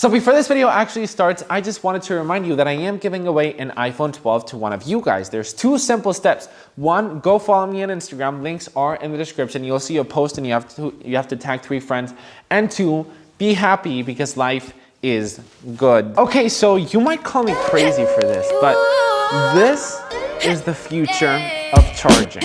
So before this video actually starts, I just wanted to remind you that I am giving away an iPhone 12 to one of you guys. There's two simple steps. One, go follow me on Instagram. Links are in the description. You'll see a post and you have to tag 3 friends. And 2, be happy because life is good. Okay, so you might call me crazy for this, but this is the future of charging.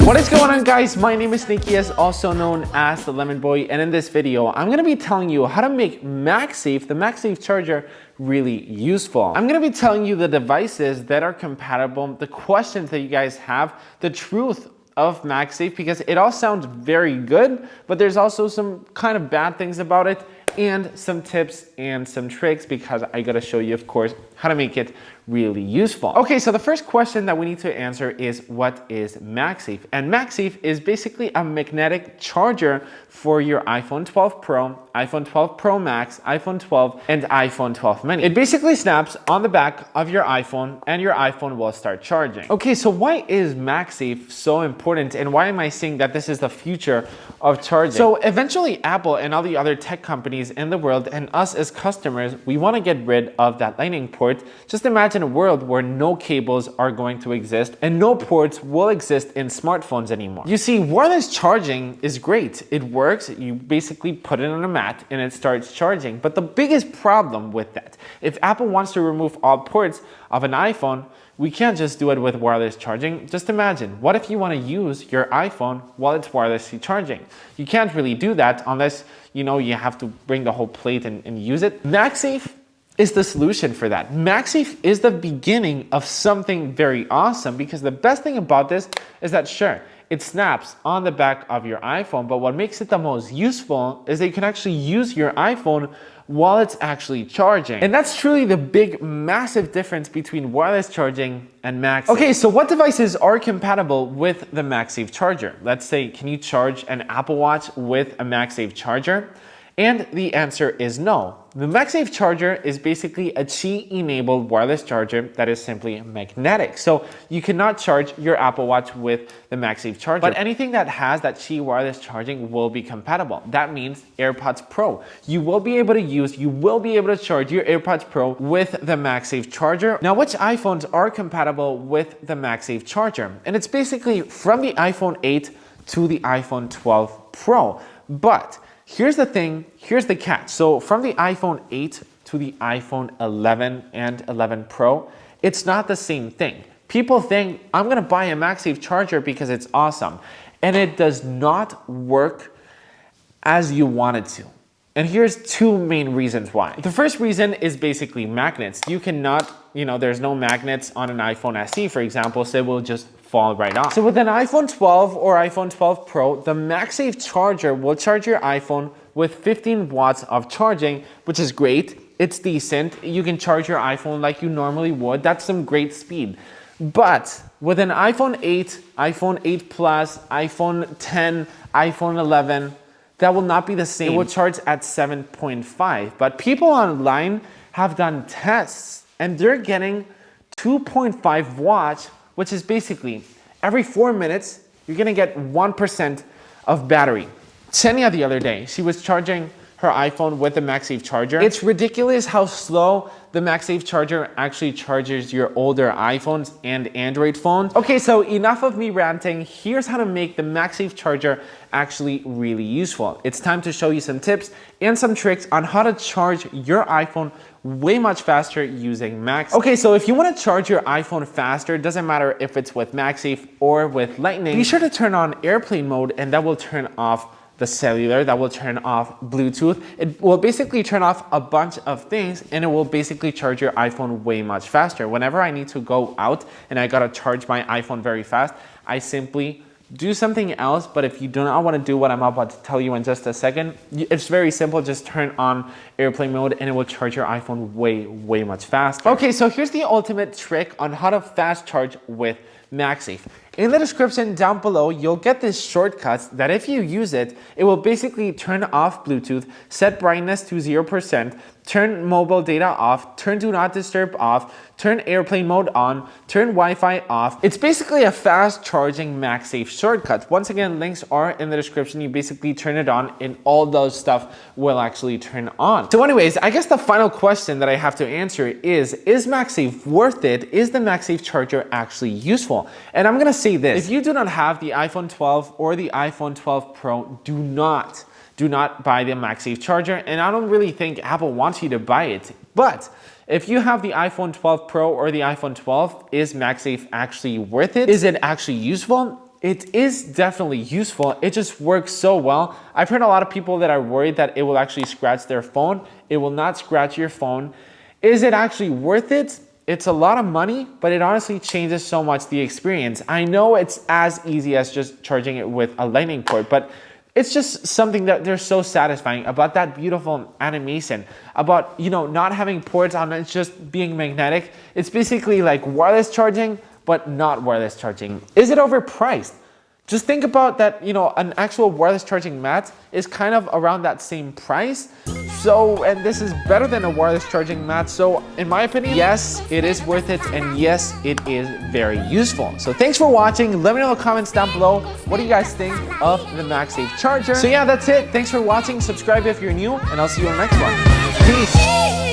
What is going on, guys? My name is Elías, also known as the Lemon Boy, and in this video I'm going to be telling you how to make Magsafe, the Magsafe Charger, really useful. I'm going to be telling you the devices that are compatible, the questions that you guys have, the truth of Magsafe, because it all sounds very good, but there's also some kind of bad things about it, and some tips and some tricks, because I gotta show you, of course, how to make it really useful. Okay, so the first question that we need to answer is, what is Magsafe? And Magsafe is basically a magnetic charger for your iPhone 12 Pro, iPhone 12 Pro Max, iPhone 12, and iPhone 12 mini. It basically snaps on the back of your iPhone and your iPhone will start charging. Okay, so why is Magsafe so important, and why am I saying that this is the future of charging? So eventually Apple and all the other tech companies in the world and us as customers, we want to get rid of that lightning port. Just imagine a world where no cables are going to exist and no ports will exist in smartphones anymore. You see, wireless charging is great. It works. You basically put it on a mat and it starts charging. But the biggest problem with that, if Apple wants to remove all ports of an iPhone, we can't just do it with wireless charging. Just imagine, what if you want to use your iPhone while it's wirelessly charging? You can't really do that unless, you know, you have to bring the whole plate and use it. Magsafe is the solution for that. Magsafe is the beginning of something very awesome, because the best thing about this is that, sure, it snaps on the back of your iPhone, but what makes it the most useful is that you can actually use your iPhone while it's actually charging. And that's truly the big, massive difference between wireless charging and Magsafe. Okay, so what devices are compatible with the Magsafe charger? Let's say, can you charge an Apple Watch with a Magsafe charger? And the answer is no. The Magsafe charger is basically a Qi-enabled wireless charger that is simply magnetic. So you cannot charge your Apple Watch with the Magsafe charger. But anything that has that Qi wireless charging will be compatible. That means AirPods Pro. You will be able to charge your AirPods Pro with the Magsafe charger. Now, which iPhones are compatible with the Magsafe charger? And it's basically from the iPhone 8 to the iPhone 12 Pro. But here's the thing, here's the catch. So from the iPhone 8 to the iPhone 11 and 11 Pro, it's not the same thing. People think, I'm gonna buy a Magsafe charger because it's awesome. And it does not work as you want it to. And here's 2 main reasons why. The first reason is basically magnets. You cannot, there's no magnets on an iPhone SE, for example, so it will just fall right off. So with an iPhone 12 or iPhone 12 Pro, the Magsafe charger will charge your iPhone with 15 watts of charging, which is great. It's decent. You can charge your iPhone like you normally would. That's some great speed. But with an iPhone 8, iPhone 8 Plus, iPhone 10, iPhone 11, that will not be the same. It will charge at 7.5. But people online have done tests and they're getting 2.5 watts, which is basically every 4 minutes, you're gonna get 1% of battery. Xenia the other day, she was charging her iPhone with the Magsafe charger. It's ridiculous how slow the Magsafe charger actually charges your older iPhones and Android phones. Okay, so enough of me ranting. Here's how to make the Magsafe charger actually really useful. It's time to show you some tips and some tricks on how to charge your iPhone way much faster using Magsafe. Okay, so if you want to charge your iPhone faster, it doesn't matter if it's with Magsafe or with Lightning, be sure to turn on airplane mode, and that will turn off the cellular, that will turn off Bluetooth. It will basically turn off a bunch of things, and it will basically charge your iPhone way much faster. Whenever I need to go out and I gotta charge my iPhone very fast, I simply do something else. But if you do not want to do what I'm about to tell you in just a second, it's very simple. Just turn on airplane mode and it will charge your iPhone way much faster. Okay, so here's the ultimate trick on how to fast charge with Magsafe. In the description down below, you'll get this shortcut that if you use it, it will basically turn off Bluetooth, set brightness to 0%, turn mobile data off, turn do not disturb off, turn airplane mode on, turn Wi-Fi off. It's basically a fast charging Magsafe shortcut. Once again, links are in the description. You basically turn it on and all those stuff will actually turn on. So anyways, I guess the final question that I have to answer is Magsafe worth it? Is the Magsafe charger actually useful? And I'm gonna say this, if you do not have the iPhone 12 or the iPhone 12 Pro, do not buy the Magsafe charger, and I don't really think Apple wants you to buy it. But if you have the iPhone 12 Pro or the iPhone 12, is Magsafe actually worth it? Is it actually useful? It is definitely useful. It just works so well. I've heard a lot of people that are worried that it will actually scratch their phone. It will not scratch your phone. Is it actually worth it? It's a lot of money, but it honestly changes so much the experience. I know it's as easy as just charging it with a lightning cord, but it's just something that they're so satisfying about that beautiful animation, about, you know, not having ports on it, just being magnetic. It's basically like wireless charging, but not wireless charging. Is it overpriced? Just think about that, you know, an actual wireless charging mat is kind of around that same price. So, and this is better than a wireless charging mat. So in my opinion, yes, it is worth it. And yes, it is very useful. So thanks for watching. Let me know in the comments down below. What do you guys think of the Magsafe charger? So yeah, that's it. Thanks for watching. Subscribe if you're new, and I'll see you on the next one. Peace.